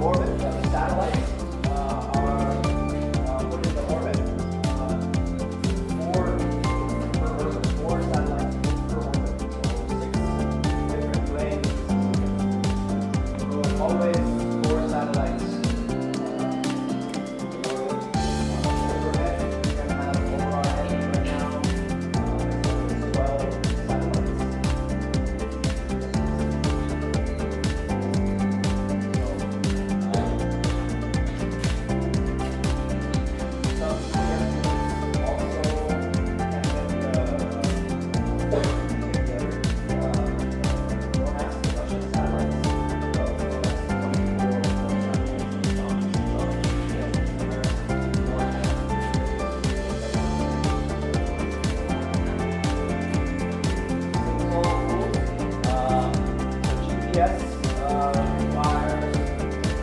orbit, the satellites are put into orbit. Four satellites per orbit, so 6 different planes. So always 4 satellites. Overhead, you can have over our heads right now 12 satellites. GPS requires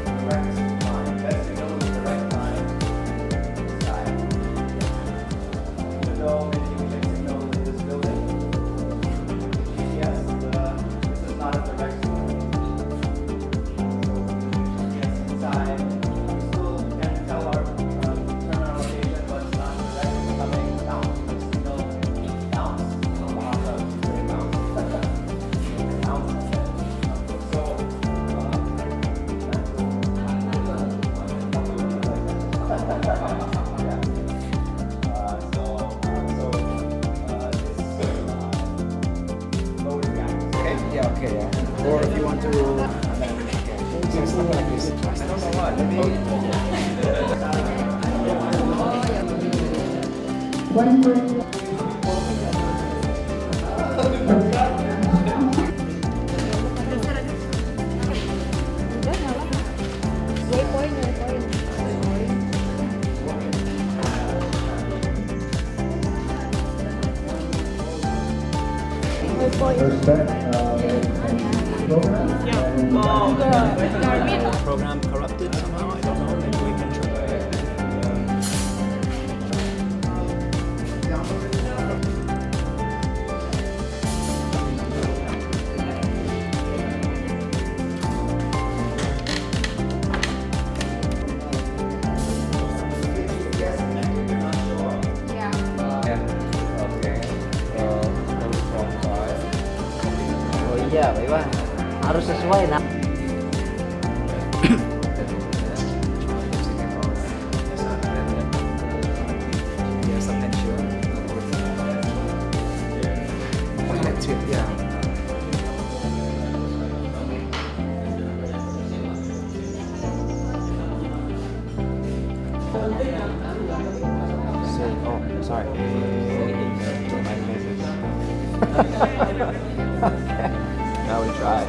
direct line. Best signal is direct line sky. Even though maybe we can signal in this building, GPS, this is not a direct signal. So GPS inside, we still can tell our terminal location, but it's not direct. It's coming down. The signal bounce. Okay, yeah. Or if you want to, something like this. I don't know what. Program corrupted somehow. I don't know. Maybe we can try. Oh iya, Pak Iwan. Harus sesuai nak. Oh, sorry. Now we try.